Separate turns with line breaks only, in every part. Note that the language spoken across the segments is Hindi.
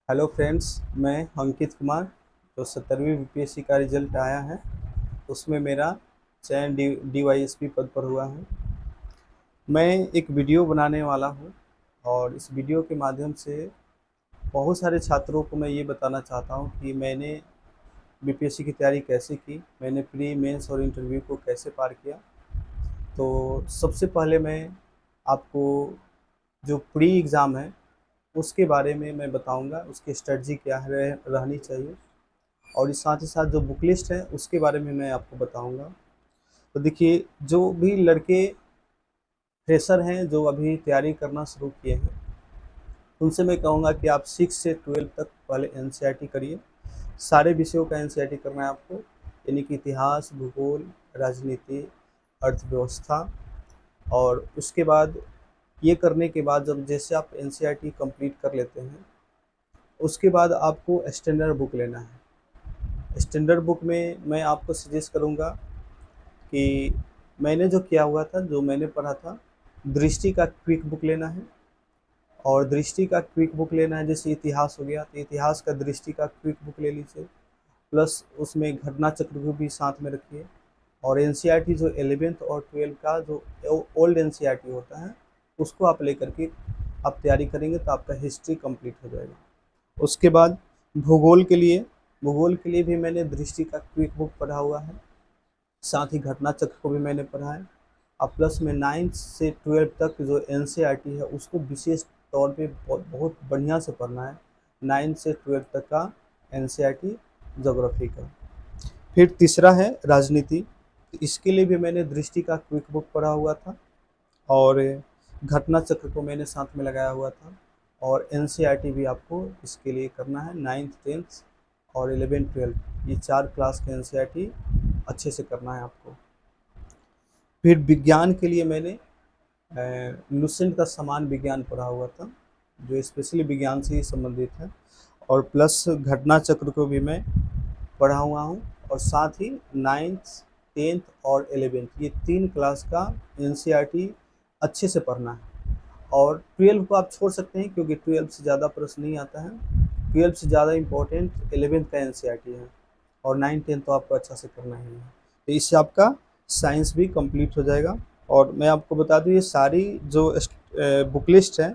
हेलो फ्रेंड्स, मैं अंकित कुमार। जो 17वीं बीपीएससी का रिजल्ट आया है उसमें मेरा चयन डीवाईएसपी पद पर हुआ है। मैं एक वीडियो बनाने वाला हूं और इस वीडियो के माध्यम से बहुत सारे छात्रों को मैं ये बताना चाहता हूं कि मैंने बीपीएससी की तैयारी कैसे की, मैंने प्री मेंस और इंटरव्यू को कैसे पार किया। तो सबसे पहले मैं आपको जो प्री एग्ज़ाम है उसके बारे में मैं बताऊंगा, उसकी स्ट्रेटजी क्या है रहनी चाहिए, और इस साथ ही साथ जो बुक लिस्ट है उसके बारे में मैं आपको बताऊंगा। तो देखिए, जो भी लड़के फ्रेशर हैं जो अभी तैयारी करना शुरू किए हैं उनसे मैं कहूँगा कि आप 6 से 12 तक पहले एनसीईआरटी करिए। सारे विषयों का एनसीईआरटी करना है आपको, यानी कि इतिहास, भूगोल, राजनीति, अर्थव्यवस्था। और उसके बाद ये करने के बाद जब जैसे आप एनसीईआरटी कंप्लीट कर लेते हैं उसके बाद आपको स्टैंडर्ड बुक लेना है। स्टैंडर्ड बुक में मैं आपको सजेस्ट करूँगा कि मैंने जो किया हुआ था, जो मैंने पढ़ा था, दृष्टि का क्विक बुक लेना है। और दृष्टि का क्विक बुक लेना है, जैसे इतिहास हो गया तो इतिहास का दृष्टि का क्विक बुक ले लीजिए, प्लस उसमें घटना चक्र को भी साथ में रखिए। और एनसीईआरटी जो 11th और 12th का जो ओल्ड एनसीईआरटी होता है उसको आप लेकर के आप तैयारी करेंगे तो आपका हिस्ट्री कंप्लीट हो जाएगा। उसके बाद भूगोल के लिए भूगोल के लिए भी मैंने दृष्टि का क्विक बुक पढ़ा हुआ है, साथ ही घटना चक्र को भी मैंने पढ़ा है। अब प्लस में 9th से 12th तक जो एनसीईआरटी है उसको विशेष तौर पे बहुत बहुत बढ़िया से पढ़ना है। 9th से 12th तक का एनसीईआरटी ज्योग्राफी का। फिर तीसरा है राजनीति। इसके लिए भी मैंने दृष्टि का क्विक बुक पढ़ा हुआ था और घटना चक्र को मैंने साथ में लगाया हुआ था। और एनसीईआरटी भी आपको इसके लिए करना है। 9th 10th और 11th 12th ये 4 क्लास का एनसीईआरटी अच्छे से करना है आपको। फिर विज्ञान के लिए मैंने लुसेंट का समान विज्ञान पढ़ा हुआ था, जो स्पेशली विज्ञान से ही संबंधित है। और प्लस घटना चक्र को भी मैं पढ़ा हुआ हूँ। और साथ ही 9th 10th और 11th ये 3 क्लास का एनसीईआरटी अच्छे से पढ़ना है। और 12 को आप छोड़ सकते हैं क्योंकि 12 से ज़्यादा प्रश्न नहीं आता है। 12 से ज़्यादा इम्पोर्टेंट 11th का एनसीईआरटी है। और 9 10 तो आपको अच्छा से करना ही है। तो इससे आपका साइंस भी कंप्लीट हो जाएगा। और मैं आपको बता दूं, ये सारी जो बुक लिस्ट है,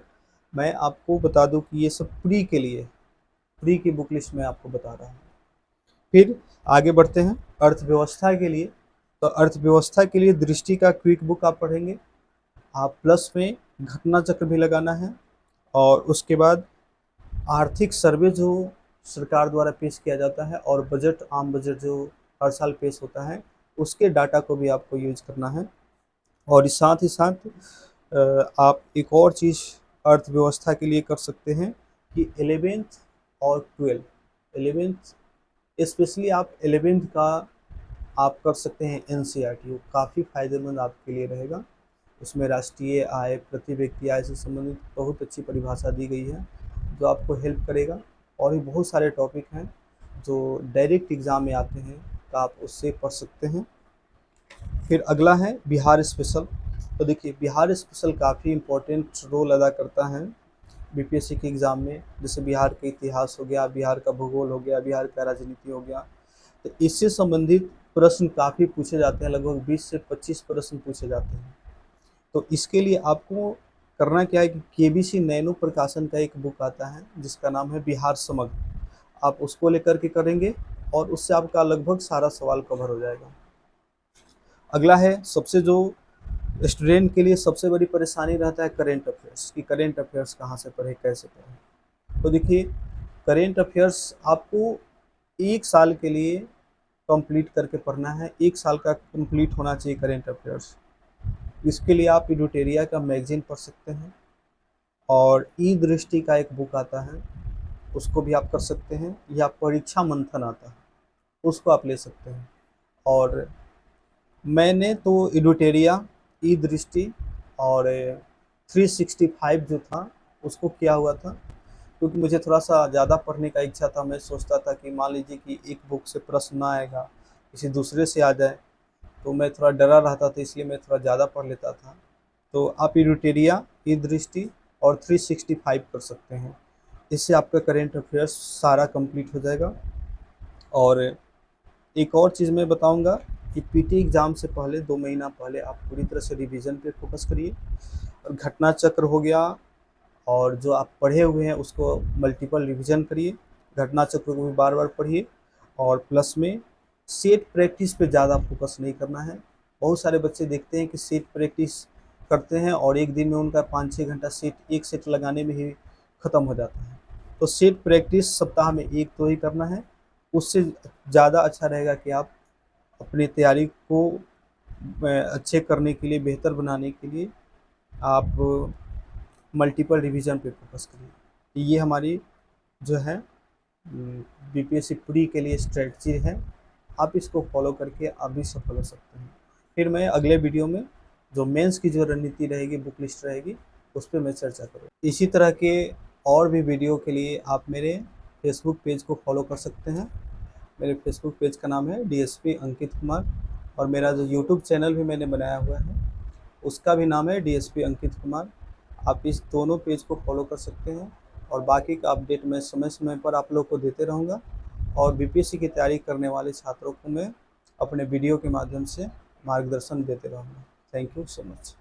मैं आपको बता दूं कि ये सब प्री के लिए, प्री की बुक लिस्ट मैं आपको बता रहा हूँ। फिर आगे बढ़ते हैं अर्थव्यवस्था के लिए। तो अर्थव्यवस्था के लिए दृष्टि का क्विक बुक आप पढ़ेंगे, आप प्लस में घटना चक्र भी लगाना है। और उसके बाद आर्थिक सर्वे जो सरकार द्वारा पेश किया जाता है और बजट, आम बजट जो हर साल पेश होता है, उसके डाटा को भी आपको यूज करना है। और इस साथ ही साथ आप एक और चीज़ अर्थव्यवस्था के लिए कर सकते हैं कि 11th और 12th, 11th स्पेशली आप 11th का आप कर सकते हैं एनसीईआरटी, वो काफ़ी फायदेमंद आपके लिए रहेगा। उसमें राष्ट्रीय आय, प्रति व्यक्ति आय से संबंधित बहुत अच्छी परिभाषा दी गई है जो आपको हेल्प करेगा। और भी बहुत सारे टॉपिक हैं जो डायरेक्ट एग्ज़ाम में आते हैं तो आप उससे पढ़ सकते हैं। फिर अगला है बिहार स्पेशल। तो देखिए, बिहार स्पेशल काफ़ी इम्पोर्टेंट रोल अदा करता है बीपीएससी के एग्ज़ाम में। जैसे बिहार का इतिहास हो गया, बिहार का भूगोल हो गया, बिहार का राजनीति हो गया। तो इससे संबंधित प्रश्न काफ़ी पूछे जाते हैं, लगभग 20 से 25 प्रश्न पूछे जाते हैं। तो इसके लिए आपको करना क्या है कि केबीसी नैनो प्रकाशन का एक बुक आता है जिसका नाम है बिहार समग्र, आप उसको लेकर के करेंगे और उससे आपका लगभग सारा सवाल कवर हो जाएगा। अगला है सबसे जो स्टूडेंट के लिए सबसे बड़ी परेशानी रहता है करेंट अफेयर्स, कि करेंट अफेयर्स कहाँ से पढ़े, कैसे पढ़े। तो देखिए, करेंट अफेयर्स आपको 1 साल के लिए कंप्लीट करके पढ़ना है। 1 साल का कंप्लीट होना चाहिए करेंट अफेयर्स। इसके लिए आप एडुटेरिया का मैगजीन पढ़ सकते हैं और ई दृष्टि का एक बुक आता है उसको भी आप कर सकते हैं, या परीक्षा मंथन आता है उसको आप ले सकते हैं। और मैंने तो एडुटेरिया, ई दृष्टि और 365 जो था उसको किया हुआ था, क्योंकि मुझे थोड़ा सा ज़्यादा पढ़ने का इच्छा था। मैं सोचता था कि मान लीजिए कि एक बुक से प्रश्न ना आएगा, किसी दूसरे से आ जाए, तो मैं थोड़ा डरा रहता था, इसलिए मैं थोड़ा ज़्यादा पढ़ लेता था। तो आप एडुटेरिया, ई दृष्टि और 365 कर सकते हैं। इससे आपका करेंट अफेयर्स सारा कंप्लीट हो जाएगा। और एक और चीज़ मैं बताऊंगा कि पीटी एग्ज़ाम से पहले 2 महीना पहले आप पूरी तरह से रिवीजन पे फोकस करिए। और घटना चक्र हो गया और जो आप पढ़े हुए हैं उसको मल्टीपल रिवीजन करिए, घटना चक्र को भी बार बार पढ़िए। और प्लस में सेट प्रैक्टिस पे ज़्यादा फोकस नहीं करना है। बहुत सारे बच्चे देखते हैं कि सेट प्रैक्टिस करते हैं और एक दिन में उनका 5-6 घंटा एक सेट लगाने में ही ख़त्म हो जाता है। तो सेट प्रैक्टिस सप्ताह में 1 तो ही करना है। उससे ज़्यादा अच्छा रहेगा कि आप अपनी तैयारी को अच्छे करने के लिए, बेहतर बनाने के लिए आप मल्टीपल रिवीजन पे फोकस करिए। ये हमारी जो है बीपीएससी प्री के लिए स्ट्रेटजी है। आप इसको फॉलो करके आप भी सफल हो सकते हैं। फिर मैं अगले वीडियो में जो मेंस की जो रणनीति रहेगी, बुक लिस्ट रहेगी, उस पर मैं चर्चा करूँ। इसी तरह के और भी वीडियो के लिए आप मेरे फेसबुक पेज को फॉलो कर सकते हैं। मेरे फेसबुक पेज का नाम है डीएसपी अंकित कुमार। और मेरा जो यूट्यूब चैनल भी मैंने बनाया हुआ है उसका भी नाम है डीएसपी अंकित कुमार। आप इस दोनों पेज को फॉलो कर सकते हैं और बाकी का अपडेट मैं समय समय पर आप लोग को देते रहूँगा। और बीपीएससी की तैयारी करने वाले छात्रों को मैं अपने वीडियो के माध्यम से मार्गदर्शन देते रहूँगा। Thank you so much.